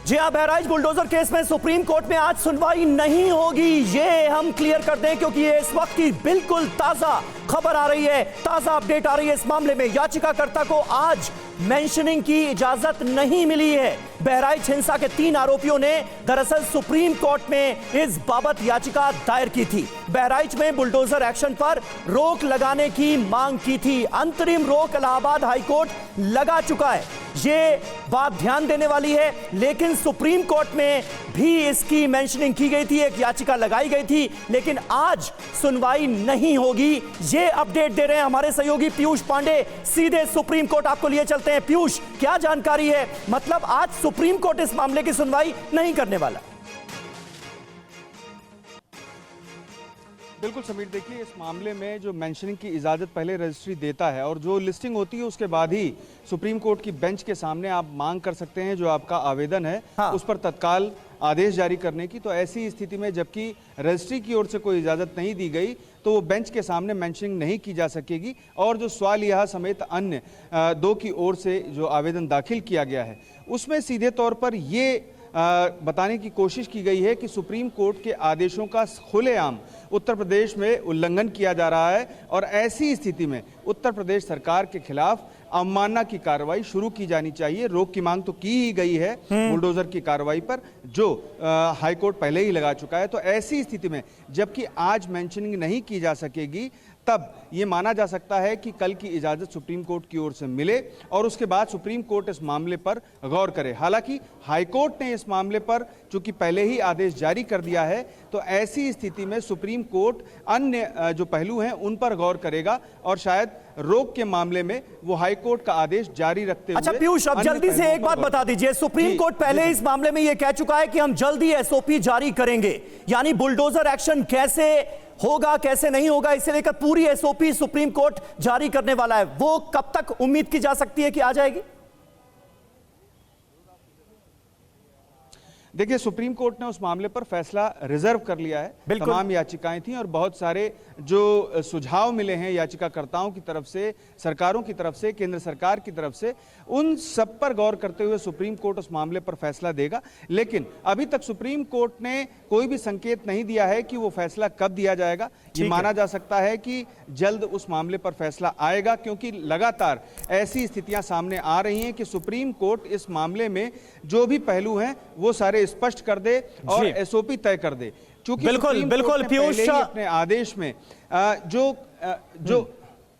जी हाँ, Bahraich bulldozer case में supreme court में आज सुनवाई नहीं होगी, ये हम क्लियर कर दें क्योंकि ये इस वक्त की बिल्कुल ताजा खबर आ रही है, ताजा अपडेट आ रही है इस मामले में। याचिकाकर्ता को आज मेंशनिंग की इजाजत नहीं मिली है। बहराइच हिंसा के 3 आरोपियों ने दरअसल सुप्रीम कोर्ट में इस बाबत याचिका दायर की थी। बहराइच में बुलडोजर एक्शन पर रोक लगाने की मांग की थी। अंतरिम रोक इलाहाबाद हाईकोर्ट लगा चुका है, ये बात ध्यान देने वाली है। लेकिन सुप्रीम कोर्ट में भी इसकी मेंशनिंग की गई थी, एक याचिका लगाई गई थी, लेकिन आज सुनवाई नहीं होगी। ये अपडेट दे रहे हैं हमारे सहयोगी पीयूष पांडे, सीधे सुप्रीम कोर्ट आपको लिए चलते हैं। पीयूष, क्या जानकारी है? मतलब आज सुप्रीम कोर्ट इस मामले की सुनवाई नहीं करने वाला। बिल्कुल समीर, देखिए इस मामले में जो मेंशनिंग की इजाज़त पहले रजिस्ट्री देता है और जो लिस्टिंग होती है उसके बाद ही सुप्रीम कोर्ट की बेंच के सामने आप मांग कर सकते हैं जो आपका आवेदन है उस पर तत्काल आदेश जारी करने की। तो ऐसी स्थिति में जबकि रजिस्ट्री की ओर से कोई इजाज़त नहीं दी गई तो वो बेंच के सामने मेंशनिंग नहीं की जा सकेगी। और जो स्वालिया समेत अन्य 2 की ओर से जो आवेदन दाखिल किया गया है उसमें सीधे तौर पर ये बताने की कोशिश की गई है कि सुप्रीम कोर्ट के आदेशों का खुलेआम उत्तर प्रदेश में उल्लंघन किया जा रहा है और ऐसी स्थिति में उत्तर प्रदेश सरकार के खिलाफ अवमानना की कार्रवाई शुरू की जानी चाहिए। रोक की मांग तो की ही गई है बुलडोजर की कार्रवाई पर, जो हाईकोर्ट पहले ही लगा चुका है। तो ऐसी स्थिति में जबकि आज मेंशनिंग नहीं की जा सकेगी, तब ये माना जा सकता है कि कल की इजाजत सुप्रीम कोर्ट की ओर से मिले और उसके बाद सुप्रीम कोर्ट इस मामले पर गौर करे। हालांकि हाईकोर्ट ने इस मामले पर चूंकि पहले ही आदेश जारी कर दिया है, तो ऐसी स्थिति में सुप्रीम कोर्ट अन्य जो पहलू हैं उन पर गौर करेगा और शायद रोक के मामले में वो हाईकोर्ट का आदेश जारी रखते हुए। अच्छा पीयूष, अब जल्दी से एक बात बता दीजिए, सुप्रीम कोर्ट पहले इस मामले में यह कह चुका है कि हम जल्दी एसओपी जारी करेंगे, यानी बुलडोजर एक्शन कैसे होगा कैसे नहीं होगा इसे लेकर पूरी एसओपी सुप्रीम कोर्ट जारी करने वाला है। वो कब तक उम्मीद की जा सकती है कि आ जाएगी? देखिए, सुप्रीम कोर्ट ने उस मामले पर फैसला रिजर्व कर लिया है। तमाम याचिकाएं थी और बहुत सारे जो सुझाव मिले हैं याचिकाकर्ताओं की तरफ से, सरकारों की तरफ से, केंद्र सरकार की तरफ से, उन सब पर गौर करते हुए सुप्रीम कोर्ट उस मामले पर फैसला देगा। लेकिन अभी तक सुप्रीम कोर्ट ने कोई भी संकेत नहीं दिया है कि वो फैसला कब दिया जाएगा। ये माना जा सकता है कि जल्द उस मामले पर फैसला आएगा, क्योंकि लगातार ऐसी स्थितियां सामने आ रही हैं कि सुप्रीम कोर्ट इस मामले में जो भी पहलू हैं वो सारे स्पष्ट कर दे और एसओपी तय कर दे। चूंकि बिल्कुल पीयूष, अपने आदेश में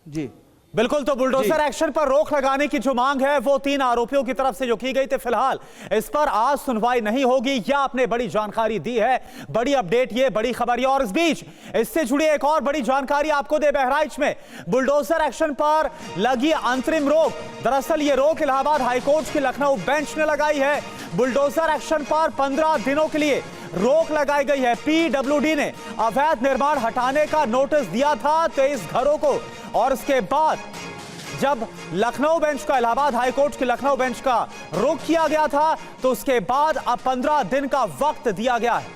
जी बिल्कुल, तो बुलडोजर एक्शन पर रोक लगाने की जो मांग है वो 3 आरोपियों की तरफ से जो की गई थी, फिलहाल इस पर आज सुनवाई नहीं होगी। यह आपने बड़ी जानकारी दी है, बड़ी अपडेट, ये बड़ी खबर। और इस बीच इससे जुड़ी एक और बड़ी जानकारी आपको दे, बहराइच में बुलडोजर एक्शन पर लगी अंतरिम रोक, दरअसल ये रोक इलाहाबाद हाईकोर्ट की लखनऊ बेंच ने लगाई है। बुलडोजर एक्शन पर 15 दिनों के लिए रोक लगाई गई है। पीडब्ल्यूडी ने अवैध निर्माण हटाने का नोटिस दिया था 23 घरों को, और इसके बाद जब लखनऊ बेंच का, इलाहाबाद हाईकोर्ट की लखनऊ बेंच का रुख किया गया था, तो उसके बाद अब 15 दिन का वक्त दिया गया है।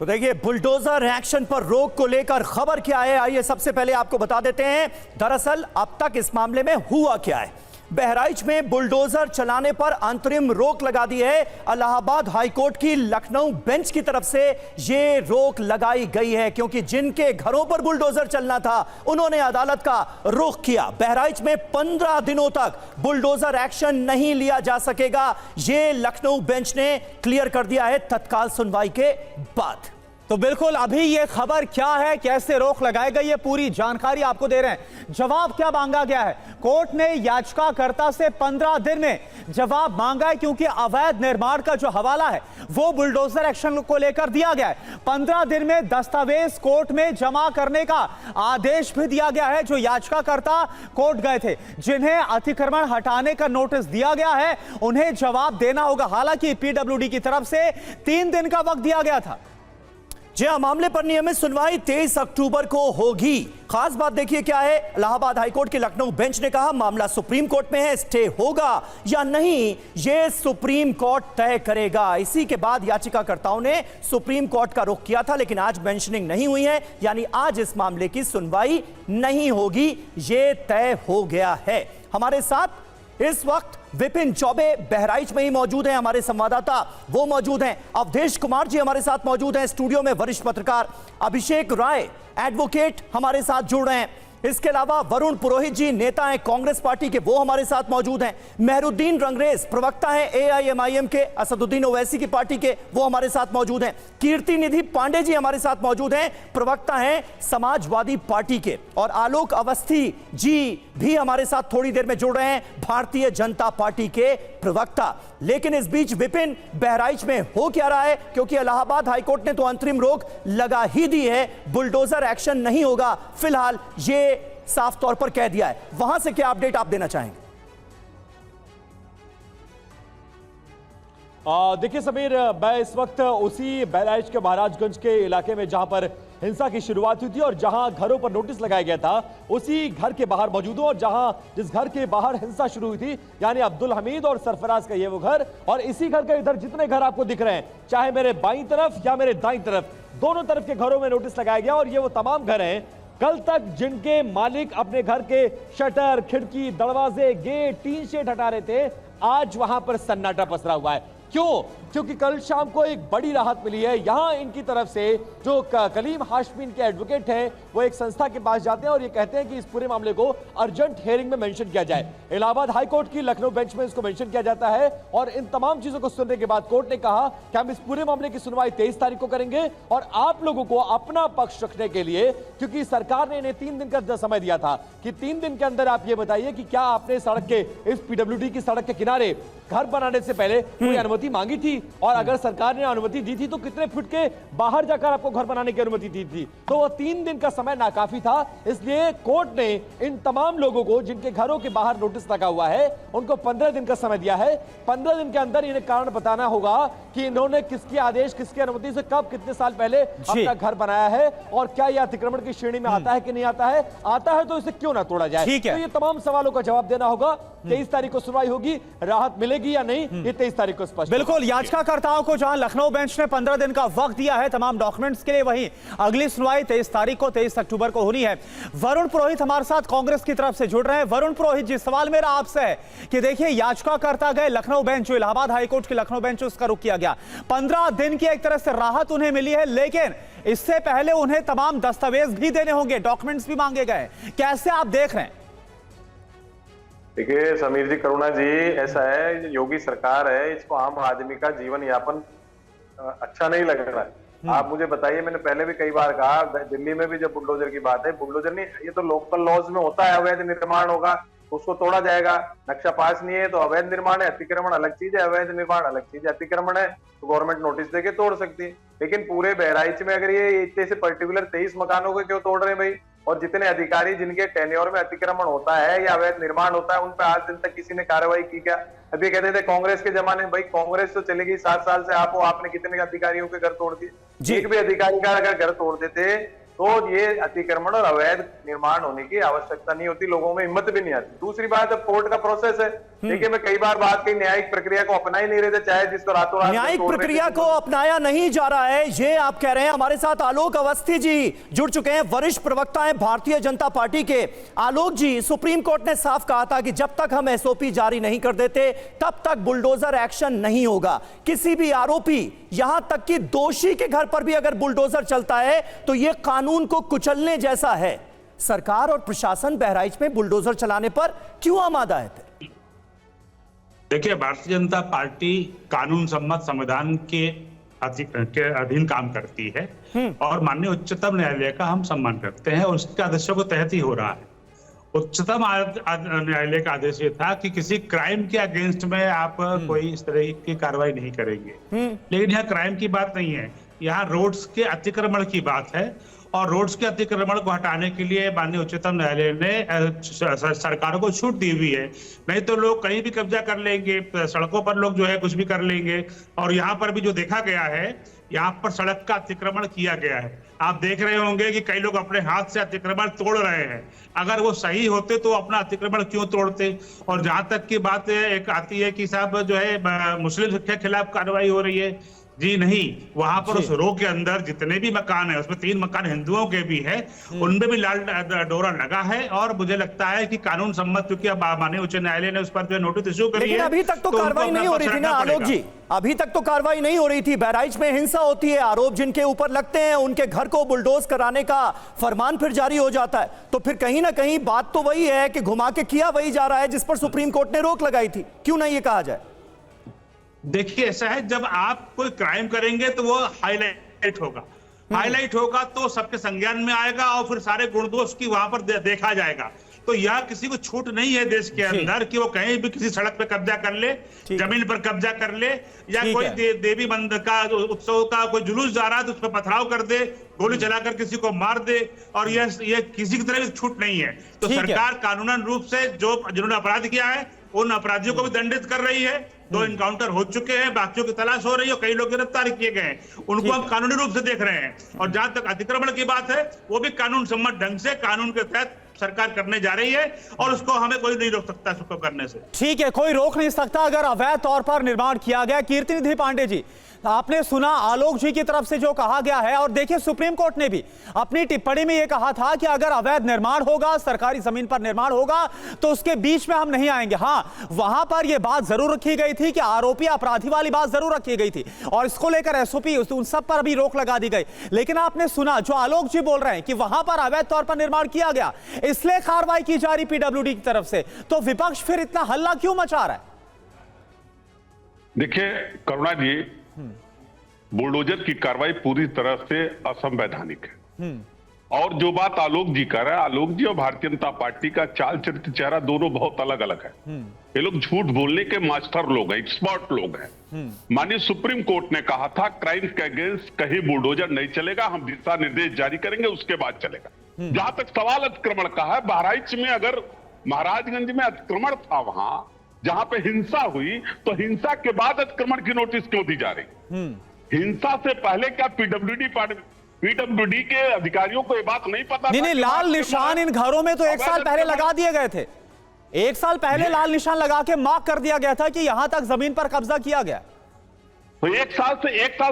तो देखिए, बुलडोजर एक्शन पर रोक को लेकर खबर क्या है, आइए सबसे पहले आपको बता देते हैं दरअसल अब तक इस मामले में हुआ क्या है। बहराइच में बुलडोजर चलाने पर अंतरिम रोक लगा दी है। इलाहाबाद हाईकोर्ट की लखनऊ बेंच की तरफ से यह रोक लगाई गई है, क्योंकि जिनके घरों पर बुलडोजर चलना था उन्होंने अदालत का रुख किया। बहराइच में 15 दिनों तक बुलडोजर एक्शन नहीं लिया जा सकेगा, यह लखनऊ बेंच ने क्लियर कर दिया है तत्काल सुनवाई के बाद। तो बिल्कुल अभी ये खबर क्या है, कैसे रोक लगाई गई है, पूरी जानकारी आपको दे रहे हैं। जवाब क्या मांगा गया है? कोर्ट ने याचिकाकर्ता से 15 दिन में जवाब मांगा है, क्योंकि अवैध निर्माण का जो हवाला है वो बुलडोजर एक्शन को लेकर दिया गया है। 15 दिन में दस्तावेज कोर्ट में जमा करने का आदेश भी दिया गया है। जो याचिकाकर्ता कोर्ट गए थे, जिन्हें अतिक्रमण हटाने का नोटिस दिया गया है, उन्हें जवाब देना होगा। हालांकि पीडब्ल्यूडी की तरफ से 3 दिन का वक्त दिया गया था। जी हाँ, मामले पर नियमित सुनवाई 23 अक्टूबर को होगी। खास बात देखिए क्या है, इलाहाबाद हाईकोर्ट के लखनऊ बेंच ने कहा मामला सुप्रीम कोर्ट में है, स्टे होगा या नहीं ये सुप्रीम कोर्ट तय करेगा। इसी के बाद याचिकाकर्ताओं ने सुप्रीम कोर्ट का रुख किया था, लेकिन आज मेंशनिंग नहीं हुई है, यानी आज इस मामले की सुनवाई नहीं होगी, ये तय हो गया है। हमारे साथ इस वक्त विपिन चौबे बहराइच में ही मौजूद हैं, हमारे संवाददाता वो मौजूद हैं, अवधेश कुमार जी हमारे साथ मौजूद हैं, स्टूडियो में वरिष्ठ पत्रकार अभिषेक राय एडवोकेट हमारे साथ जुड़ रहे हैं, इसके अलावा वरुण पुरोहित जी नेता हैं कांग्रेस पार्टी के, वो हमारे साथ मौजूद हैं, मेहरुद्दीन रंगरेज प्रवक्ता हैं एआईएमआईएम के, असदुद्दीन ओवैसी की पार्टी के, वो हमारे साथ मौजूद हैं, कीर्ति निधि पांडे जी हमारे साथ मौजूद हैं, प्रवक्ता हैं समाजवादी पार्टी के, और आलोक अवस्थी जी भी हमारे साथ थोड़ी देर में जुड़ रहे हैं, भारतीय जनता पार्टी के प्रवक्ता। लेकिन इस बीच विपिन, बहराइच में हो क्या रहा है, क्योंकि इलाहाबाद हाईकोर्ट ने तो अंतरिम रोक लगा ही दी है, बुलडोजर एक्शन नहीं होगा फिलहाल, ये साफ तौर पर कह दिया है। वहां से क्या अपडेट आप देना चाहेंगे? देखिए समीर, मैं इस वक्त उसी बहराइच के महाराजगंज के इलाके में जहां पर हिंसा की शुरुआत हुई थी और जहां घरों पर नोटिस लगाया गया था, उसी घर के बाहर मौजूद हूं, और जहां जिस घर के बाहर हिंसा शुरू हुई थी, यानी अब्दुल हमीद और सरफराज का ये वो घर, और इसी घर का इधर जितने घर आपको दिख रहे हैं, चाहे मेरे बाईं तरफ या मेरे दाईं तरफ, दोनों तरफ के घरों में नोटिस लगाया गया, और ये वो तमाम घर हैं कल तक जिनके मालिक अपने घर के शटर, खिड़की, दरवाजे, गेट, टीन शेड हटा रहे थे, आज वहां पर सन्नाटा पसरा हुआ है। क्यों? क्योंकि कल शाम को एक बड़ी राहत मिली है। यहां इनकी तरफ से जो कलीम हाशमी के एडवोकेट हैं, वो एक संस्था के पास जाते हैं और ये कहते हैं कि इस पूरे मामले को अर्जेंट हियरिंग में मेंशन किया जाए। इलाहाबाद हाईकोर्ट की लखनऊ बेंच में इसको मेंशन किया जाता है, और इन तमाम चीजों को सुनने के बाद कोर्ट ने कहा कि हम इस पूरे मामले की सुनवाई 23 तारीख को करेंगे, और आप लोगों को अपना पक्ष रखने के लिए, क्योंकि सरकार ने इन्हें 3 दिन का समय दिया था कि 3 दिन के अंदर आप ये बताइए कि क्या आपने सड़क के, इस पीडब्ल्यूडी की सड़क के किनारे घर बनाने से पहले कोई अनुमति मांगी थी, और अगर सरकार ने अनुमति दी थी तो कितने फुट के बाहर जाकर आपको घर बनाने की अनुमति दी थी। तो वो 3 दिन का समय नाकाफी था, इसलिए कोर्ट ने इन तमाम लोगों को जिनके घरों के बाहर नोटिस लगा हुआ है, उनको 15 दिन का समय दिया है। 15 दिन के अंदर इन्हें कारण बताना होगा कि इन्होंने किसके आदेश, किसकी अनुमति से, कब, कितने साल पहले अपना घर बनाया है, और क्या यह अतिक्रमण की श्रेणी में आता है कि नहीं आता है, आता है तो इसे क्यों ना तोड़ा जाए। तो ये तमाम सवालों का जवाब देना होगा। 23 तारीख को सुनवाई होगी, राहत मिलेगी या नहीं, ये 23 तारीख को स्पष्ट। बिल्कुल, याचिकाकर्ताओं को जहां लखनऊ बेंच ने 15 दिन का वक्त दिया है तमाम डॉक्यूमेंट्स के लिए, वहीं अगली सुनवाई 23 तारीख को, 23 अक्टूबर को होनी है। वरुण पुरोहित हमारे साथ कांग्रेस की तरफ से जुड़ रहे हैं। वरुण पुरोहित जी, सवाल मेरा आपसे है कि देखिए, याचिकाकर्ता गए लखनऊ बेंच, जो इलाहाबाद हाईकोर्ट की लखनऊ बेंच, उसका रुख किया गया, 15 दिन की एक तरह से राहत उन्हें मिली है, लेकिन इससे पहले उन्हें तमाम दस्तावेज भी देने होंगे, डॉक्यूमेंट्स भी मांगे गए, कैसे आप देख रहे हैं? देखिए समीर जी, करुणा जी, ऐसा है, योगी सरकार है, इसको आम आदमी का जीवन यापन अच्छा नहीं लग रहा है। आप मुझे बताइए, मैंने पहले भी कई बार कहा, दिल्ली में भी जब बुलडोजर की बात है, बुलडोजर नहीं, ये तो लोकल लॉज में होता है, अवैध निर्माण होगा उसको तोड़ा जाएगा, नक्शा पास नहीं है तो अवैध निर्माण है, अतिक्रमण अलग चीज है, अवैध निर्माण अलग चीज है। अतिक्रमण है तो गवर्नमेंट नोटिस देके तोड़ सकती है, लेकिन पूरे बहराइच में अगर ये इतने से पर्टिकुलर 23 मकानों को क्यों तोड़ रहे हैं भाई? और जितने अधिकारी जिनके टेन्योर में अतिक्रमण होता है या अवैध निर्माण होता है, उन पर आज दिन तक किसी ने कार्रवाई की क्या? अभी कहते थे कांग्रेस के जमाने में, भाई कांग्रेस तो चली गई 7 साल से, आपने कितने अधिकारियों के घर तोड़ दिए? एक भी अधिकारी का अगर घर तोड़ देते तो ये अतिक्रमण और अवैध निर्माण होने की आवश्यकता नहीं होती, लोगों में हिम्मत भी नहीं आती। दूसरी बात, अब कोर्ट का प्रोसेस है, देखिए मैं कई बार बात की, न्यायिक प्रक्रिया को अपना ही नहीं रहे थे, चाहे जिसको रातों रात न्यायिक प्रक्रिया को अपनाया नहीं जा रहा है, ये आप कह रहे हैं। हमारे साथ आलोक अवस्थी जी जुड़ चुके हैं, वरिष्ठ प्रवक्ता हैं भारतीय जनता पार्टी के। आलोक जी, सुप्रीम कोर्ट ने साफ कहा था कि जब तक हम एसओपी जारी नहीं कर देते तब तक बुलडोजर एक्शन नहीं होगा। किसी भी आरोपी, यहां तक कि दोषी के घर पर भी अगर बुलडोजर चलता है तो यह कानून को कुचलने जैसा है। सरकार और प्रशासन बहराइच में बुलडोजर चलाने पर क्यों आमादा है? देखिए, भारतीय जनता पार्टी कानून सम्मत संविधान के अधीन काम करती है, और माननीय उच्चतम न्यायालय का हम सम्मान करते हैं, और उसके आदेशों को तहत ही हो रहा है। उच्चतम न्यायालय का आदेश ये था कि किसी क्राइम के अगेंस्ट में आप कोई इस तरह की कार्रवाई नहीं करेंगे, लेकिन यहाँ क्राइम की बात नहीं है, यहाँ रोड्स के अतिक्रमण की बात है, और रोड्स के अतिक्रमण को हटाने के लिए माननीय उच्चतम न्यायालय ने सरकारों को छूट दी हुई है। नहीं तो लोग कहीं भी कब्जा कर लेंगे, सड़कों पर लोग जो है कुछ भी कर लेंगे। और यहाँ पर भी जो देखा गया है यहाँ पर सड़क का अतिक्रमण किया गया है। आप देख रहे होंगे कि कई लोग अपने हाथ से अतिक्रमण तोड़ रहे हैं। अगर वो सही होते तो अपना अतिक्रमण क्यों तोड़ते? और जहां तक की बात एक आती है कि साहब जो है मुस्लिम के खिलाफ कार्रवाई हो रही है, जी नहीं, वहां पर उस रो के अंदर जितने भी मकान है उसमें 3 मकान हिंदुओं के भी है, उनमें भी लाल डोरा लगा है। और मुझे लगता है कि कानून सम्मत, क्योंकि अब माननीय उच्च न्यायालय ने उस पर जो नोटिस इश्यू करी है। लेकिन अभी तक तो कार्रवाई नहीं हो रही थी ना आलोक जी, अभी तक तो कार्रवाई नहीं हो रही थी। बहराइच में हिंसा होती है, आरोप जिनके ऊपर लगते हैं उनके घर को बुलडोज कराने का फरमान फिर जारी हो जाता है। तो फिर कहीं ना कहीं बात तो वही है कि घुमा के किया वही जा रहा है जिस पर सुप्रीम कोर्ट ने रोक लगाई थी। क्यों नहीं ये कहा जाए? देखिए, ऐसा है, जब आप कोई क्राइम करेंगे तो वो हाईलाइट होगा, हाईलाइट होगा तो सबके संज्ञान में आएगा और फिर सारे गुण दोष की वहां पर देखा जाएगा। तो यह किसी को छूट नहीं है देश के अंदर कि वो कहीं भी किसी सड़क पे कब्जा कर ले, जमीन पर कब्जा कर ले, या कोई देवी मंदिर का उत्सव का कोई जुलूस जा रहा है तो उस पर पथराव कर दे, गोली चलाकर किसी को मार दे, और यह किसी की तरह छूट नहीं है। तो सरकार कानूनन रूप से जो जिन्होंने अपराध किया है उन अपराधियों को भी दंडित कर रही है। 2 इनकाउंटर हो चुके हैं, बाकियों की तलाश हो रही है, कई लोग गिरफ्तार किए गए हैं, उनको हम कानूनी रूप से देख रहे हैं। और जहां तक अतिक्रमण की बात है, वो भी कानून सम्मत ढंग से कानून के तहत सरकार करने जा रही है और उसको हमें कोई नहीं रोक सकता उसको करने से। ठीक है, कोई रोक नहीं सकता अगर अवैध तौर पर निर्माण किया गया। कीर्तिनिधि पांडे जी, आपने सुना आलोक जी की तरफ से जो कहा गया है, और देखिए सुप्रीम कोर्ट ने भी अपनी टिप्पणी में यह कहा था कि अगर अवैध निर्माण होगा, सरकारी जमीन पर निर्माण होगा, तो उसके बीच में हम नहीं आएंगे। हां, वहां पर यह बात जरूर रखी गई थी कि आरोपी अपराधी वाली बात जरूर रखी गई थी, और इसको लेकर एसओपी उन सब पर भी रोक लगा दी गई। लेकिन आपने सुना जो आलोक जी बोल रहे हैं कि वहां पर अवैध तौर पर निर्माण किया गया, इसलिए कार्रवाई की जा रही पीडब्ल्यूडी की तरफ से, तो विपक्ष फिर इतना हल्ला क्यों मचा रहा है? देखिए करुणा जी, बुलडोजर की कार्रवाई पूरी तरह से असंवैधानिक है। और जो बात आलोक जी कर रहे हैं, आलोक जी और भारतीय जनता पार्टी का चाल चरित्र चेहरा दोनों बहुत अलग अलग है। ये लोग झूठ बोलने के मास्टर लोग हैं, एक्सपर्ट लोग हैं। माननीय सुप्रीम कोर्ट ने कहा था क्राइम के अगेंस्ट कहीं बुलडोजर नहीं चलेगा, हम दिशा निर्देश जारी करेंगे, उसके बाद चलेगा। जहां तक सवाल अतिक्रमण का है, बहराइच में अगर महाराजगंज में अतिक्रमण था, वहां जहां पे हिंसा हुई, तो हिंसा के बाद अतिक्रमण की नोटिस क्यों दी जा रही? हिंसा से पहले क्या पीडब्ल्यूडी के अधिकारियों को ये बात नहीं पता? नहीं, लाल निशान इन घरों में तो 1 साल पहले लगा दिए गए थे। 1 साल पहले लाल निशान लगा के मार्क कर दिया गया था कि यहां तक जमीन पर कब्जा किया गया। तो 1 साल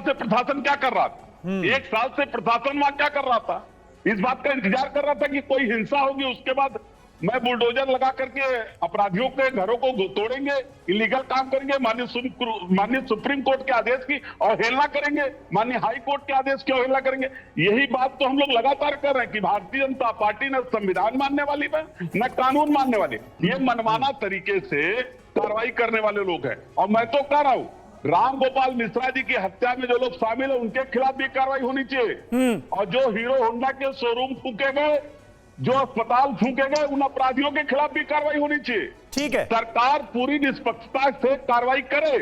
से प्रशासन क्या कर रहा था? 1 साल से प्रशासन वहां क्या कर रहा था? इस बात का इंतजार कर रहा था कि कोई हिंसा होगी, उसके बाद मैं बुलडोजर लगा करके अपराधियों के घरों को तोड़ेंगे, इलीगल काम करेंगे, माननीय सुप्रीम कोर्ट के आदेश की अवहेलना करेंगे, माननीय हाई कोर्ट के आदेश की अवहेलना करेंगे। यही बात तो हम लोग लगातार कर रहे हैं कि भारतीय जनता पार्टी न संविधान मानने वाली है न कानून मानने वाली, ये मनमाना तरीके से कार्रवाई करने वाले लोग हैं। और मैं तो कह रहा हूं, राम गोपाल मिश्रा जी की हत्या में जो लोग शामिल है उनके खिलाफ भी कार्रवाई होनी चाहिए। और जो हीरो होंडा के शोरूम फूके गए, जो अस्पताल फूके गए, उन अपराधियों के खिलाफ भी कार्रवाई होनी चाहिए। ठीक है, सरकार पूरी निष्पक्षता से कार्रवाई करे,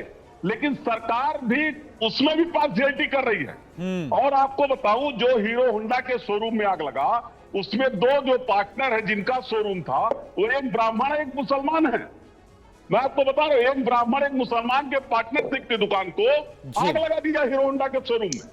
लेकिन सरकार भी उसमें भी पार्शियलिटी कर रही है। और आपको बताऊं, जो हीरो होंडा के शोरूम में आग लगा, उसमें 2 जो पार्टनर है जिनका शोरूम था, वो एक ब्राह्मण एक मुसलमान है। मैं आपको बता रहा हूं, एक ब्राह्मण एक मुसलमान के पार्टनरशिप की दुकान को आग लगा दी जाए हीरो होंडा के शोरूम में,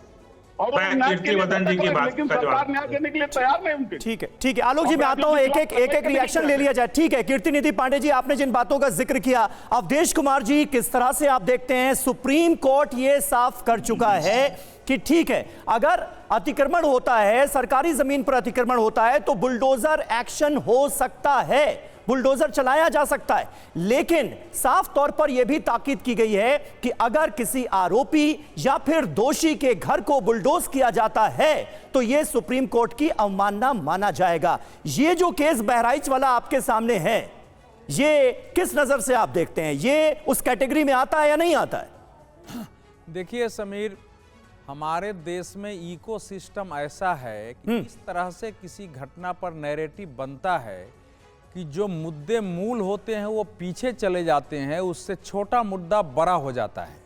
और लेकिन सरकार न्याय देने के लिए तैयार नहीं उनके। ठीक है आलोक जी, मैं आता हूं, एक रिएक्शन ले लिया जाए। ठीक है, कीर्तिनिधि पांडे जी, आपने जिन बातों का जिक्र किया, अवधेश कुमार जी, किस तरह से आप देखते हैं? सुप्रीम कोर्ट ये साफ कर चुका है कि ठीक है, अगर अतिक्रमण होता है, सरकारी जमीन पर अतिक्रमण होता है, तो बुलडोजर एक्शन हो सकता है, बुलडोजर चलाया जा सकता है। लेकिन साफ तौर पर यह भी ताकीद की गई है कि अगर किसी आरोपी या फिर दोषी के घर को बुलडोज किया जाता है तो यह सुप्रीम कोर्ट की अवमानना माना जाएगा। ये जो केस बहराइच वाला आपके सामने है, ये किस नजर से आप देखते हैं? ये उस कैटेगरी में आता है या नहीं आता है? देखिए समीर, हमारे देश में इकोसिस्टम ऐसा है कि इस तरह से किसी घटना पर नैरेटिव बनता है कि जो मुद्दे मूल होते हैं वो पीछे चले जाते हैं, उससे छोटा मुद्दा बड़ा हो जाता है।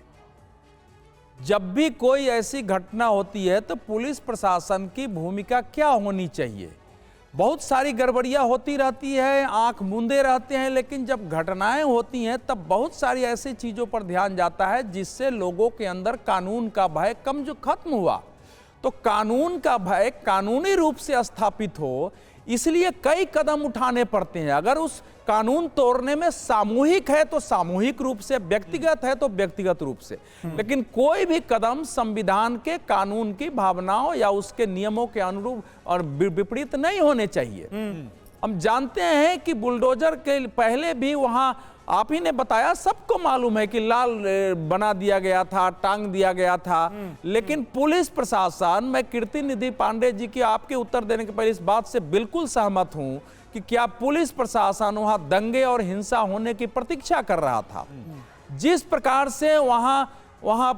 जब भी कोई ऐसी घटना होती है तो पुलिस प्रशासन की भूमिका क्या होनी चाहिए? बहुत सारी गड़बड़ियां होती रहती है, आंख मूंदे रहते हैं, लेकिन जब घटनाएं होती हैं तब बहुत सारी ऐसी चीज़ों पर ध्यान जाता है जिससे लोगों के अंदर कानून का भय खत्म हुआ। तो कानून का भय कानूनी रूप से स्थापित हो, इसलिए कई कदम उठाने पड़ते हैं। अगर उस कानून तोड़ने में सामूहिक है तो सामूहिक रूप से, व्यक्तिगत है तो व्यक्तिगत रूप से, लेकिन कोई भी कदम संविधान के, कानून की भावनाओं या उसके नियमों के अनुरूप और विपरीत नहीं होने चाहिए। हम जानते हैं कि बुलडोजर के पहले भी वहां, आप ही ने बताया, सबको मालूम है कि लाल बना दिया गया था, टांग दिया गया था, लेकिन पुलिस प्रशासन, मैं कीर्ति निधि पांडे जी की आपके उत्तर देने के पहले इस बात से बिल्कुल सहमत हूं कि क्या पुलिस प्रशासन वहां दंगे और हिंसा होने की प्रतीक्षा कर रहा था। जिस प्रकार से वहां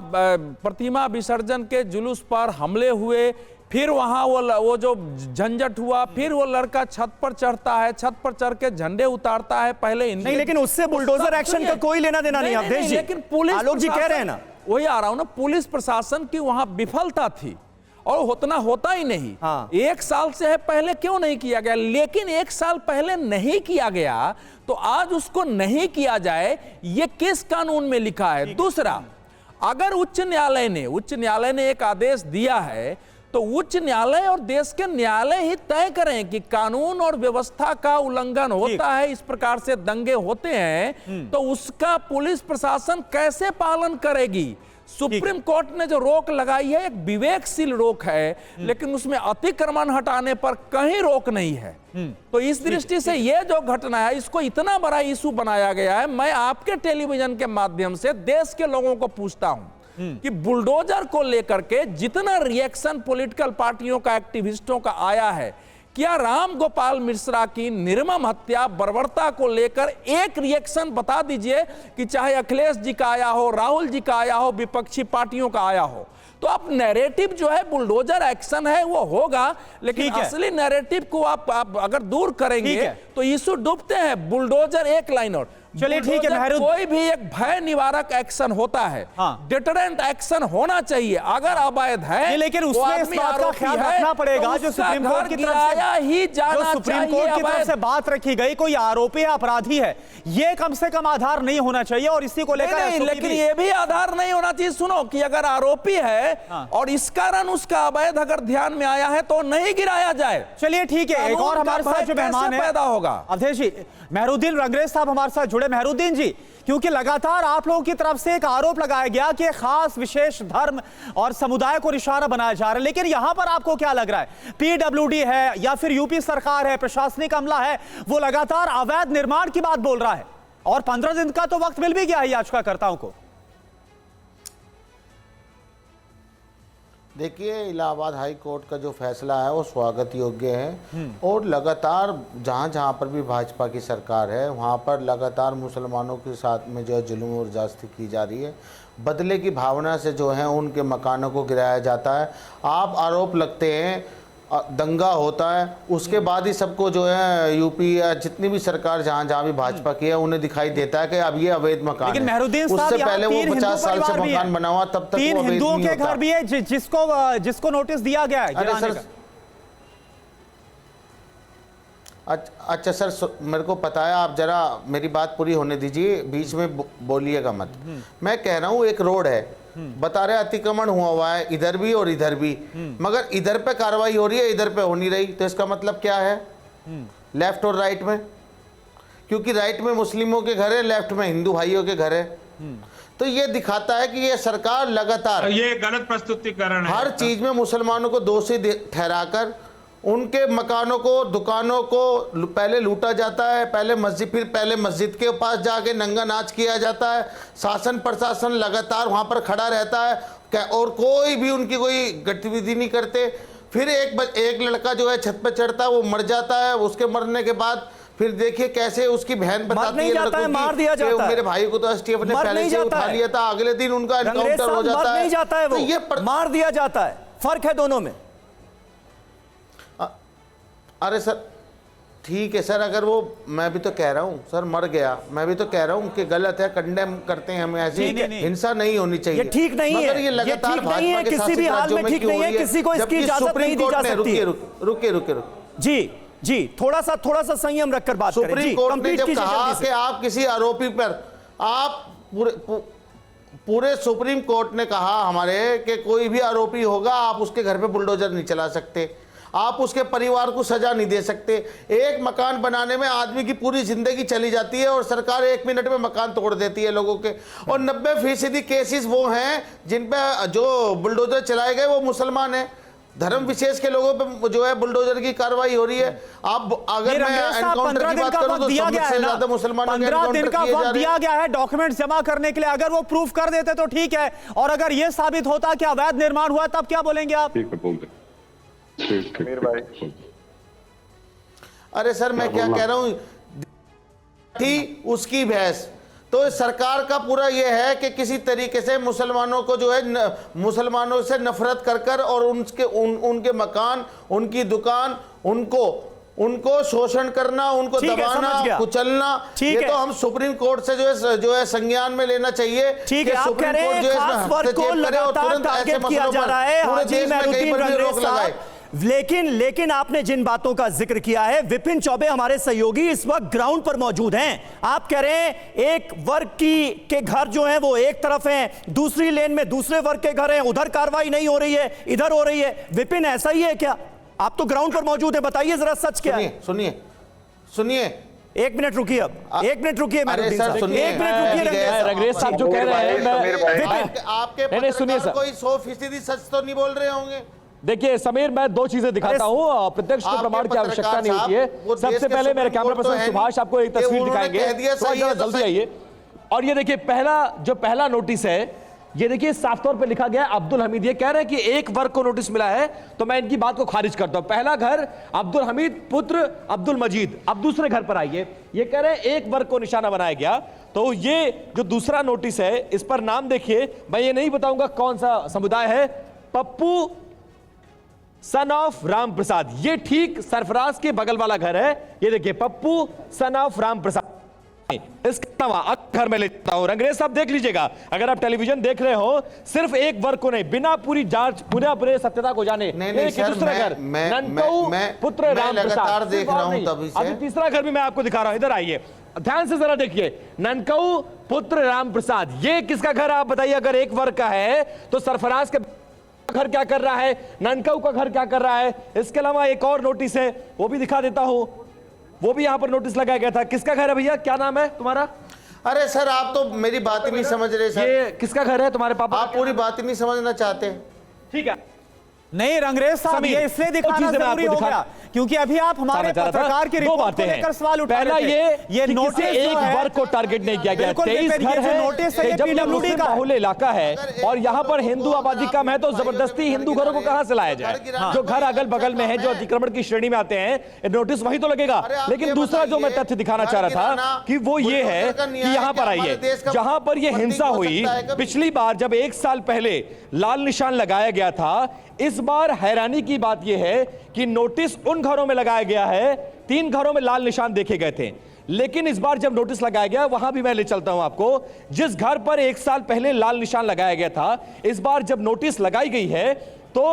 प्रतिमा विसर्जन के जुलूस पर हमले हुए, फिर वहां वो जो झंझट हुआ, फिर वो लड़का छत पर चढ़ता है, छत पर चढ़ के झंडे उतारता है, पहले नहीं, लेकिन उससे बुलडोजर एक्शन का कोई लेना देना नहीं, अवधेश जी। लेकिन पुलिस, आलोक जी कह रहे हैं ना, वही आ रहा हूं ना, पुलिस प्रशासन की वहां विफलता थी और उतना होता ही नहीं। हाँ। 1 साल से है, पहले क्यों नहीं किया गया? लेकिन 1 साल पहले नहीं किया गया तो आज उसको नहीं किया जाए, ये किस कानून में लिखा है? दूसरा, अगर उच्च न्यायालय ने एक आदेश दिया है तो उच्च न्यायालय और देश के न्यायालय ही तय करें कि कानून और व्यवस्था का उल्लंघन होता है, इस प्रकार से दंगे होते हैं, तो उसका पुलिस प्रशासन कैसे पालन करेगी? सुप्रीम कोर्ट ने जो रोक लगाई है एक विवेकशील रोक है, लेकिन उसमें अतिक्रमण हटाने पर कहीं रोक नहीं है। तो इस दृष्टि से यह जो घटना है, इसको इतना बड़ा इशू बनाया गया है। मैं आपके टेलीविजन के माध्यम से देश के लोगों को पूछता हूं कि बुलडोजर को लेकर के जितना रिएक्शन पॉलिटिकल पार्टियों का, एक्टिविस्टों का आया है, क्या राम गोपाल मिश्रा की निर्मम हत्या, बर्बरता को लेकर एक रिएक्शन बता दीजिए कि चाहे अखिलेश जी का आया हो, राहुल जी का आया हो, विपक्षी पार्टियों का आया हो। तो अब नैरेटिव जो है बुलडोजर एक्शन है वो होगा, लेकिन असली नैरेटिव को आप अगर दूर करेंगे तो इशू डूबते हैं। बुलडोजर एक लाइन और, चलिए ठीक है, कोई भी एक भय निवारक एक्शन होता है, डिटरेंट एक्शन होना चाहिए। अगर अवैध है, लेकिन उसमें इस बात का ख्याल रखना पड़ेगा जो सुप्रीम कोर्ट की तरफ से बात रखी गई, कोई आरोपी या अपराधी है, ये कम से कम आधार नहीं होना चाहिए और इसी को लेकर लेकिन ये भी आधार नहीं होना चाहिए। सुनो कि अगर आरोपी है और इस कारण उसका अवैध अगर ध्यान में आया है तो नहीं गिराया जाए। चलिए ठीक है, एक और हमारे साथ जो मेहमान है पैदा होगा, अवधेश जी, मेहरुद्दीन रंगरेज साहब हमारे साथ जुड़े। मेहरुद्दीन जी, क्योंकि लगातार आप लोगों की तरफ से एक आरोप लगाया गया कि खास विशेष धर्म और समुदाय को निशाना बनाया जा रहा है, लेकिन यहां पर आपको क्या लग रहा है? पीडब्ल्यूडी है या फिर यूपी सरकार है, प्रशासनिक अमला है, वो लगातार अवैध निर्माण की बात बोल रहा है और 15 दिन का तो वक्त मिल भी गया है याचिकाकर्ताओं को। देखिए, इलाहाबाद हाई कोर्ट का जो फैसला है वो स्वागत योग्य है और लगातार जहाँ जहाँ पर भी भाजपा की सरकार है वहाँ पर लगातार मुसलमानों के साथ में जो है जुल्म और ज्यादती की जा रही है। बदले की भावना से जो है उनके मकानों को गिराया जाता है। आप आरोप लगते हैं दंगा होता है, उसके बाद ही सबको जो है यूपी या जितनी भी सरकार जहां जहां भी भाजपा की है उन्हें दिखाई देता है कि अब ये अवैध मकान लेकिन है। मेहरुद्दीन साहब, उससे पहले वो 50 साल से मकान बना हुआ, तब तक 3 हिंदुओं के घर भी है जिसको नोटिस दिया गया है। अरे सर, अच्छा सर, मेरे को पता है, आप जरा मेरी बात पूरी होने दीजिए, बीच में बोलिएगा मत। मैं कह रहा हूँ एक रोड है, बता रहे अतिक्रमण हुआ है इधर भी और इधर भी, मगर इधर पे कार्रवाई हो रही है, इधर पे हो नहीं रही। तो इसका मतलब क्या है? लेफ्ट और राइट में, क्योंकि राइट में मुस्लिमों के घर है, लेफ्ट में हिंदू भाइयों के घर है। तो ये दिखाता है कि ये सरकार लगातार ये गलत प्रस्तुतिकरण है। हर चीज में मुसलमानों को दोषी ठहराकर उनके मकानों को, दुकानों को पहले लूटा जाता है, पहले मस्जिद के पास जाके नंगा नाच किया जाता है। शासन प्रशासन लगातार वहां पर खड़ा रहता है और कोई भी उनकी कोई गतिविधि नहीं करते। फिर एक लड़का जो है छत पे चढ़ता है, वो मर जाता है। उसके मरने के बाद फिर देखिए कैसे उसकी बहन बताती है लड़कों की, मार दिया जाता है। मेरे भाई को तो एसटीएफ ने पहले से उठा लिया था, अगले दिन उनका एनकाउंटर हो जाता है। तो ये मार दिया जाता है, फर्क है दोनों में। अरे सर ठीक है सर, अगर वो, मैं भी तो कह रहा हूँ सर, मर गया, मैं भी तो कह रहा हूँ कि गलत है, कंडेम करते हैं, हमें ऐसी हिंसा नहीं होनी चाहिए। ये ठीक नहीं है, मगर ये लगातार भाजपा के किसी भी हाल में ठीक नहीं है, किसी को इसकी इजाजत नहीं दी जा सकती। रुकिए जी, जी थोड़ा सा संयम रखकर बात करें। सुप्रीम जी, कोर्ट ने कंप्लीट जब कीजिए कहा जल्दी से। कि आप किसी आरोपी पर आप पूरे सुप्रीम कोर्ट ने कहा हमारे कि कोई भी आरोपी होगा आप उसके घर पे बुलडोजर नहीं चला सकते, आप उसके परिवार को सजा नहीं दे सकते। एक मकान बनाने में आदमी की पूरी जिंदगी चली जाती है और सरकार 1 मिनट में मकान तोड़ देती है लोगों के। और 90% केसेस वो हैं जिन पे जो बुलडोजर चलाए गए वो मुसलमान हैं, धर्म विशेष के लोगों पे जो है बुलडोजर की कार्रवाई हो रही है। अब अगर मैं एनकाउंटर की बात करूं तो 100 से ज्यादा मुसलमानों के 15 दिन एनकाउंटर का किए जा वक्त रहे दिया हैं। गया है डॉक्यूमेंट्स जमा करने के लिए। अगर वो प्रूफ कर देते तो ठीक है, और अगर ये साबित होता कि अवैध निर्माण हुआ तब क्या बोलेंगे आप? ठीक है, बोल दे। समीर भाई, अरे सर मैं क्या कह रहा हूं थी उसकी बहस। तो सरकार का पूरा यह है कि किसी तरीके से मुसलमानों को जो है मुसलमानों से नफरत कर कर और उनके मकान, उनकी दुकान, उनको शोषण करना, उनको दबाना, कुचलना, ये तो हम सुप्रीम कोर्ट से जो है संज्ञान में लेना चाहिए। ठीक है, आप कह रहे हैं खास वर्ग को लगातार टारगेट किया जा रहा है हाजी महरुद्दीन रंगरेज साहब। लेकिन आपने जिन बातों का जिक्र किया है, विपिन चौबे हमारे सहयोगी इस वक्त ग्राउंड पर मौजूद हैं। आप कह रहे हैं एक वर्ग के घर जो हैं वो एक तरफ हैं, दूसरी लेन में दूसरे वर्ग के घर हैं, उधर कार्रवाई नहीं हो रही है, इधर हो रही है। विपिन ऐसा ही है क्या? आप तो ग्राउंड पर मौजूद है, बताइए जरा सच क्या है? सुनिए 1 मिनट रुकिए, अब 1 मिनट रुकिए महरुद्दीन साहब, 1 मिनट रुकिए रंगरेज साहब जो कह रहे हैं आपके पत्रकार कोई 100% सच तो नहीं बोल रहे होंगे। देखिए समीर, मैं 2 चीजें दिखाता हूं, प्रत्यक्ष को प्रमाण की आवश्यकता नहीं होती है। सबसे पहले मेरे कैमरा पर्सन सुभाष आपको एक तस्वीर दिखाएंगे, थोड़ा जल्दी आइए। और ये देखिए पहला नोटिस है, ये देखिए साफ तौर पे लिखा गया अब्दुल हमीद। ये कह रहे हैं कि एक वर्ग को नोटिस मिला है, तो मैं इनकी बात को खारिज करता हूं। पहला घर अब्दुल हमीद पुत्र अब्दुल मजीद। अब दूसरे घर पर आइए, ये कह रहे हैं एक वर्ग को निशाना बनाया गया। तो ये जो दूसरा नोटिस है इस पर नाम देखिए, मैं ये नहीं बताऊंगा कौन सा समुदाय है, पप्पू सन ऑफ राम प्रसाद। ये ठीक सरफराज के बगल वाला घर है। ये देखिए पप्पू सन ऑफ राम प्रसाद। इसके अलावा घर में लेता हूं, रंगरेज साहब देख लीजिएगा, अगर आप टेलीविजन देख रहे हो, सिर्फ एक वर्ग को नहीं, बिना पूरी जांच पूरे सत्यता को जाने दूसरा घर ननकऊ पुत्र राम प्रसाद देख रहा हूं तभी से। अभी तीसरा घर भी मैं आपको दिखा रहा हूं, इधर आइए ध्यान से जरा देखिए, ननकऊ पुत्र राम प्रसाद। ये किसका घर है आप बताइए? अगर एक वर्ग का है तो सरफराज के घर क्या कर रहा है, ननकऊ का घर क्या कर रहा है? इसके अलावा एक और नोटिस है, वो भी दिखा देता हूं, वो भी यहां पर नोटिस लगाया गया था। किसका घर है भैया, क्या नाम है तुम्हारा? अरे सर आप तो मेरी बात ही नहीं समझ रहे सर। ये किसका घर है तुम्हारे पापा? आप पूरी बात ही नहीं समझना चाहते। ठीक है, नहीं रंगरेज साहब, ये इसलिए दिखाना जरूरी हो गया क्योंकि अभी आप हमारे पत्रकार की रिपोर्ट को लेकर सवाल उठा रहे थे। पहला ये नोटिस एक वर्ग को टारगेट नहीं किया गया। 23 घर है, नोटिस है, जब मुस्लिम बाहुल इलाका है और यहाँ पर हिंदू आबादी कम है, तो जबरदस्ती हिंदू घरों को कहां से लाया जाए? जो घर अगल बगल में है, जो अतिक्रमण की श्रेणी में आते हैं, नोटिस वही तो लगेगा। लेकिन दूसरा जो मैं तथ्य दिखाना चाह रहा था कि वो ये है कि यहाँ पर आइए, जहां पर ये हिंसा हुई पिछली बार जब 1 साल पहले लाल निशान लगाया गया था, इस बार हैरानी की बात यह है कि नोटिस उन घरों में लगाया गया है, 3 घरों में लाल निशान देखे गए थे। लेकिन इस बार जब नोटिस लगाया गया, वहां भी मैं ले चलता हूं आपको, जिस घर पर 1 साल पहले लाल निशान लगाया गया था, इस बार जब नोटिस लगाई गई है तो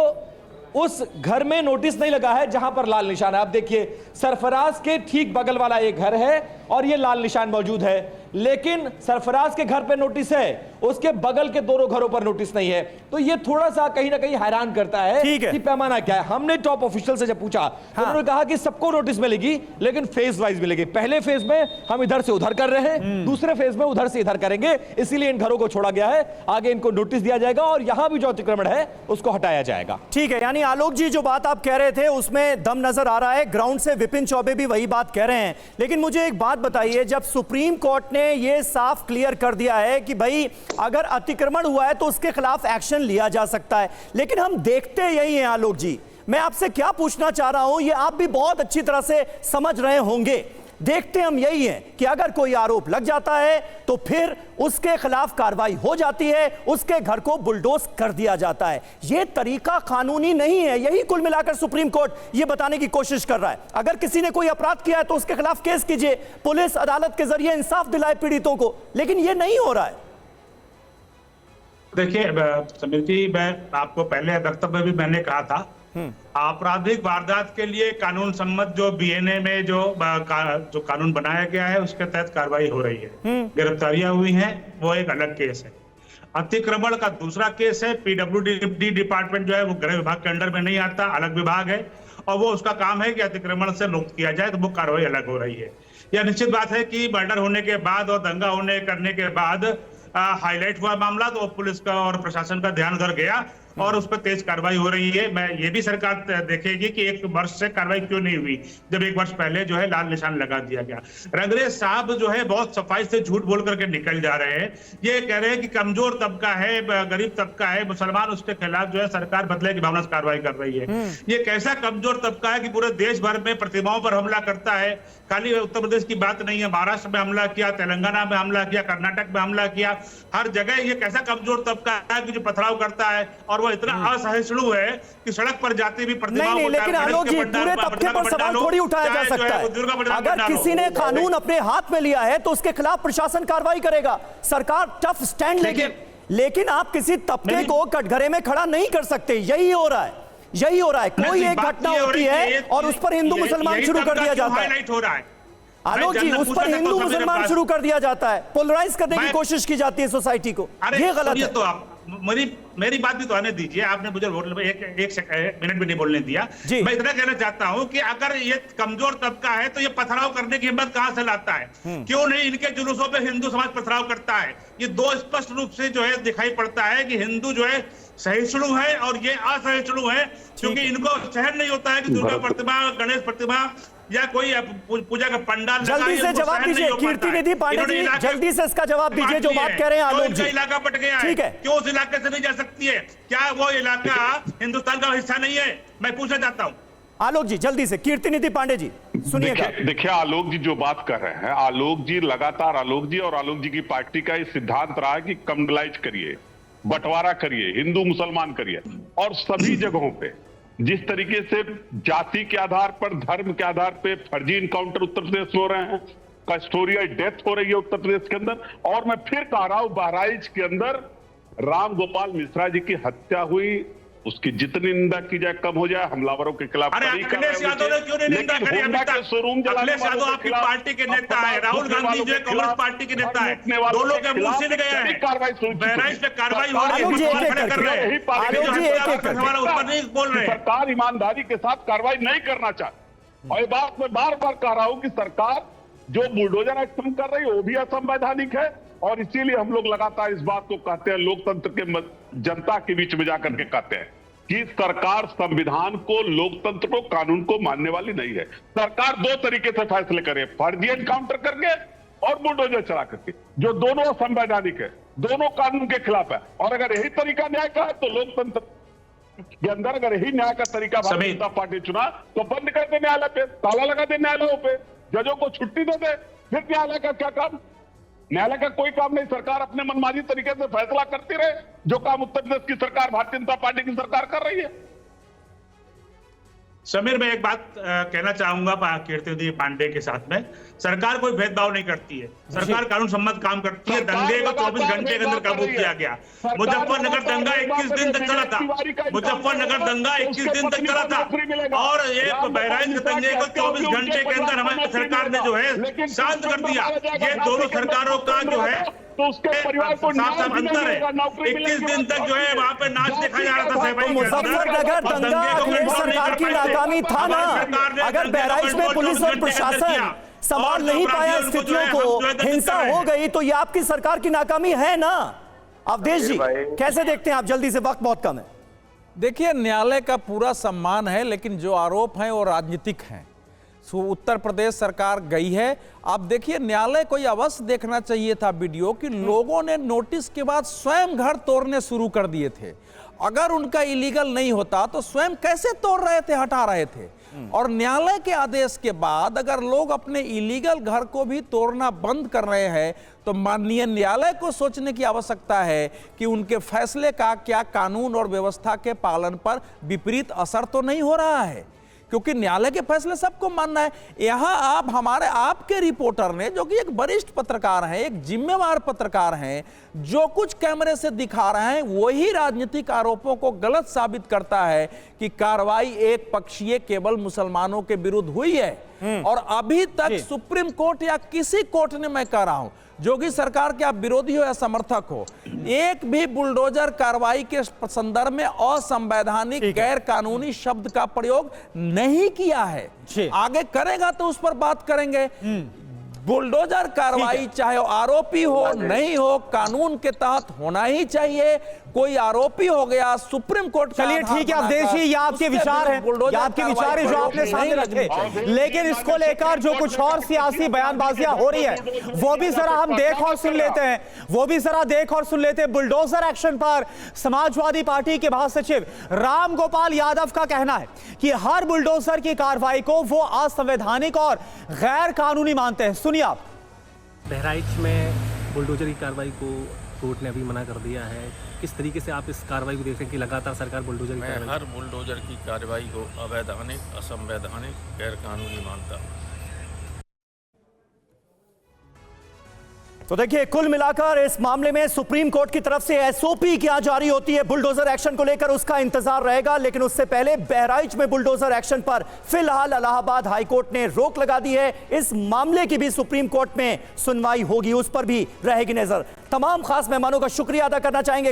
उस घर में नोटिस नहीं लगा है जहां पर लाल निशान है। आप देखिए सरफराज के ठीक बगल वाला एक घर है और ये लाल निशान मौजूद है, लेकिन सरफराज के घर पे नोटिस है, उसके बगल के दोनों घरों पर नोटिस नहीं है। तो ये थोड़ा सा कहीं ना कहीं हैरान करता है कि पैमाना क्या है। हमने टॉप ऑफिशियल से जब पूछा तो उन्होंने कहा कि सबको नोटिस मिलेगी, लेकिन फेज वाइज मिलेगी। पहले फेज में हम इधर से उधर कर रहे हैं, दूसरे फेज में उधर से इधर करेंगे, इसीलिए इन घरों को छोड़ा गया है। आगे इनको नोटिस दिया जाएगा और यहां भी जो अतिक्रमण है उसको हटाया जाएगा। ठीक है, यानी आलोक जी जो बात आप कह रहे थे उसमें दम नजर आ रहा है, ग्राउंड से विपिन चौबे भी वही बात कह रहे हैं। लेकिन मुझे एक बात बताइए, जब सुप्रीम कोर्ट ने यह साफ क्लियर कर दिया है कि भाई अगर अतिक्रमण हुआ है तो उसके खिलाफ एक्शन लिया जा सकता है, लेकिन हम देखते यही हैं आलोक जी, मैं आपसे क्या पूछना चाह रहा हूं, ये आप भी बहुत अच्छी तरह से समझ रहे होंगे, देखते हम यही हैं कि अगर कोई आरोप लग जाता है तो फिर उसके खिलाफ कार्रवाई हो जाती है, उसके घर को बुलडोज कर दिया जाता है। यह तरीका कानूनी नहीं है, यही कुल मिलाकर सुप्रीम कोर्ट यह बताने की कोशिश कर रहा है। अगर किसी ने कोई अपराध किया है तो उसके खिलाफ केस कीजिए, पुलिस अदालत के जरिए इंसाफ दिलाए पीड़ितों को, लेकिन यह नहीं हो रहा है। देखिए समीर जी, मैं आपको पहले वक्तव्य में भी मैंने कहा था आपराधिक वारदात के लिए कानून सम्मत जो बीएनए में जो कानून बनाया गया है उसके तहत कार्रवाई हो रही है। गिरफ्तारियां हुई हैं, वो एक अलग केस है। अतिक्रमण का दूसरा केस है। पीडब्ल्यूडी डिपार्टमेंट जो है वो गृह विभाग के अंडर में नहीं आता, अलग विभाग है और वो उसका काम है कि अतिक्रमण से मुक्त किया जाए, तो वो कार्रवाई अलग हो रही है। यह निश्चित बात है कि मर्डर होने के बाद और दंगा होने करने के बाद हाईलाइट हुआ मामला, तो पुलिस का और प्रशासन का ध्यान उधर गया और उस पर तेज कार्रवाई हो रही है। मैं ये भी सरकार देखेगी कि 1 वर्ष से कार्रवाई क्यों नहीं हुई, जब 1 वर्ष पहले जो है लाल निशान लगा दिया गया। रंगरेज साहब जो है बहुत सफाई से झूठ बोल करके निकल जा रहे हैं। ये कह रहे हैं कि कमजोर तबका है, गरीब तबका है, मुसलमान, उसके खिलाफ जो है सरकार बदले की भावना से कार्रवाई कर रही है। ये कैसा कमजोर तबका है कि पूरे देश भर में प्रतिमाओं पर हमला करता है। खाली उत्तर प्रदेश की बात नहीं है, महाराष्ट्र में हमला किया, तेलंगाना में हमला किया, कर्नाटक में हमला किया, हर जगह ये कैसा कमजोर तबका है कि जो पथराव करता है और वो इतना असहिष्णु है कि सड़क पर जाती भी प्रतिमाओं नहीं, लेकिन आलोक जी पूरे तबके पर सवाल थोड़ी उठाया जा सकता है। अगर किसी ने कानून अपने हाथ में लिया है तो उसके खिलाफ प्रशासन कार्रवाई करेगा, सरकार टफ स्टैंड लेगी, लेकिन आप किसी तबके को कटघरे में खड़ा नहीं कर सकते। यही हो रहा है, यही हो रहा है। कोई एक घटना होती है और उस पर हिंदू मुसलमान शुरू कर दिया जाता है। आलोक जी, उस पर हिंदू मुसलमान शुरू कर दिया जाता है, पोलराइज करने की कोशिश की जाती है सोसाइटी को। ये गलत है। तो आप मेरी बात भी तो आने दीजिए। आपने मुझे एक मिनट भी नहीं बोलने दिया। मैं इतना कहना चाहता हूं कि अगर ये कमजोर तबका है तो ये पथराव करने की हिम्मत कहां से लाता है? क्यों नहीं इनके जुलूसों पे हिंदू समाज पथराव करता है? ये दो स्पष्ट रूप से जो है दिखाई पड़ता है कि हिंदू जो है सहिष्णु है और ये असहिष्णु है, क्योंकि इनको सहन नहीं होता है कि दुर्गा प्रतिमा, गणेश प्रतिमा या कोई पूजा का पंडाल। जल्दी से जवाब दीजिए कीर्ति निधि पांडे जी, जल्दी से इसका जवाब दीजिए जो बात कह रहे हैं आलोक जी। इलाका बट गया है, ठीक है, क्यों उस इलाके से नहीं जा सकती है? क्या वो इलाका हिंदुस्तान का हिस्सा नहीं है? मैं पूछना चाहता हूँ। आलोक जी जल्दी से, कीर्ति निधि पांडे जी सुनिएगा। देखिए आलोक जी जो बात कर रहे हैं, आलोक जी लगातार, आलोक जी और आलोक जी की पार्टी का ये सिद्धांत रहा है कि कम्युनलाइज करिए, बंटवारा करिए, हिंदू मुसलमान करिए। और सभी जगहों पे जिस तरीके से जाति के आधार पर, धर्म के आधार पे फर्जी इनकाउंटर उत्तर प्रदेश में हो रहे हैं, कस्टोरियल डेथ हो रही है उत्तर प्रदेश के अंदर, और मैं फिर कह रहा हूं बहराइच के अंदर राम गोपाल मिश्रा जी की हत्या हुई, उसकी जितनी निंदा की जाए कम हो जाए। हमलावरों के खिलाफ अखिलेश यादव ने क्यों नहीं निंदा करी अभी तक? अखिलेश यादव आपकी पार्टी के नेता है, राहुल गांधी जो है कांग्रेस पार्टी के नेता है, दोनों के मुंह से गया है। बहराइच में कार्रवाई हो रही है, बोल रहे हैं सरकार ईमानदारी के साथ कार्रवाई नहीं करना चाहती। और ये बात मैं बार बार कह रहा हूं कि सरकार जो बुलडोजर एक्शन कर रही है वो भी असंवैधानिक है, और इसीलिए हम लोग लगातार इस बात को कहते हैं, लोकतंत्र के जनता के बीच में जाकर के कहते हैं कि सरकार संविधान को, लोकतंत्र को, कानून को मानने वाली नहीं है। सरकार दो तरीके से फैसले करे, फर्जी एनकाउंटर करके और बुलडोजर चला करके, जो दोनों असंवैधानिक है, दोनों कानून के खिलाफ है। और अगर यही तरीका न्याय का है तो लोकतंत्र के अंदर अगर यही न्याय का तरीका भारतीय जनता पार्टी चुना तो बंद कर दे न्यायालय पे, ताला लगा दे न्यायालयों पे, जजों को छुट्टी दे दे, फिर न्यायालय का क्या काम? न्यायालय का कोई काम नहीं। सरकार अपने मनमानी तरीके से फैसला करती रहे, जो काम उत्तर प्रदेश की सरकार, भारतीय जनता पार्टी की सरकार कर रही है। समीर, मैं एक बात कहना चाहूंगा कीर्ति निधि पांडे के साथ में, सरकार कोई भेदभाव नहीं करती है, सरकार कानून सम्मत काम करती है। दंगे को 24 घंटे के अंदर काबू किया गया। मुजफ्फरनगर दंगा 21 दिन तक चला था, मुजफ्फरनगर दंगा 21 दिन तक चला था, और एक बहराइच के दंगे को 24 घंटे के अंदर हमारी सरकार ने जो है शांत कर दिया। ये दोनों सरकारों का जो है तो उसके परिवार को साफ अंतर है। 21 दिन तक जो है वहां पे नाच देखा जा रहा था सैफई के मुजफ्फरनगर दंगा अखिलेश सरकार की नाकामी था ना। अगर बहराइच में पुलिस और प्रशासन संभाल नहीं पाया स्थितियों को, हिंसा हो गई, तो ये आपकी सरकार की नाकामी है ना। अवधेश जी कैसे देखते हैं आप? जल्दी से, वक्त बहुत कम है। देखिए, न्यायालय का पूरा सम्मान है, लेकिन जो आरोप हैं वो राजनीतिक हैं। उत्तर प्रदेश सरकार गई है। आप देखिए, न्यायालय को अवश्य देखना चाहिए था वीडियो कि लोगों ने नोटिस के बाद स्वयं घर तोड़ने शुरू कर दिए थे। अगर उनका इलीगल नहीं होता तो स्वयं कैसे तोड़ रहे थे, हटा रहे थे। और न्यायालय के आदेश के बाद अगर लोग अपने इलीगल घर को भी तोड़ना बंद कर रहे हैं तो माननीय न्यायालय को सोचने की आवश्यकता है कि उनके फैसले का क्या कानून और व्यवस्था के पालन पर विपरीत असर तो नहीं हो रहा है। क्योंकि न्यायालय के फैसले सबको मानना है। यहाँ आप हमारे आपके रिपोर्टर ने, जो कि एक वरिष्ठ पत्रकार हैं, एक जिम्मेवार पत्रकार हैं, जो कुछ कैमरे से दिखा रहे हैं वही राजनीतिक आरोपों को गलत साबित करता है कि कार्रवाई एक पक्षीय केवल मुसलमानों के विरुद्ध हुई है। और अभी तक सुप्रीम कोर्ट या किसी कोर्ट ने, मैं कह रहा हूं, योगी सरकार के आप विरोधी हो या समर्थक हो, एक भी बुलडोजर कार्रवाई के संदर्भ में असंवैधानिक गैर कानूनी शब्द का प्रयोग नहीं किया है। आगे करेगा तो उस पर बात करेंगे। बुलडोजर कार्रवाई चाहे आरोपी हो नहीं हो, कानून के तहत होना ही चाहिए। कोई आरोपी हो गया, सुप्रीम कोर्ट, चलिए ठीक है अवधेश जी, ये आपके विचार हैं, ये आपके विचार है जो आपने सामने रखे, लेकिन इसको लेकर जो कुछ और सियासी बयानबाजियां हो रही है वो भी जरा हम देख और सुन लेते हैं। बुलडोजर एक्शन पर समाजवादी पार्टी के महासचिव राम गोपाल यादव का कहना है कि हर बुलडोजर की कार्रवाई को वो असंवैधानिक और गैर कानूनी मानते हैं। सुनिए आप। बहराइच में बुलडोजर की कार्रवाई को कोर्ट ने अभी मना कर दिया है, किस तरीके से आप इस कार्रवाई को देख रहे हैं कि लगातार सरकार बुलडोजर की कार्रवाई? हर बुलडोजर की कार्रवाई को अवैधानिक, असंवैधानिक, गैर कानूनी मानता हूं। तो देखिए, कुल मिलाकर इस मामले में सुप्रीम कोर्ट की तरफ से एसओपी क्या जारी होती है बुलडोजर एक्शन को लेकर, उसका इंतजार रहेगा। लेकिन उससे पहले बहराइच में बुलडोजर एक्शन पर फिलहाल इलाहाबाद हाईकोर्ट ने रोक लगा दी है। इस मामले की भी सुप्रीम कोर्ट में सुनवाई होगी, उस पर भी रहेगी नजर। तमाम खास मेहमानों का शुक्रिया अदा करना चाहेंगे।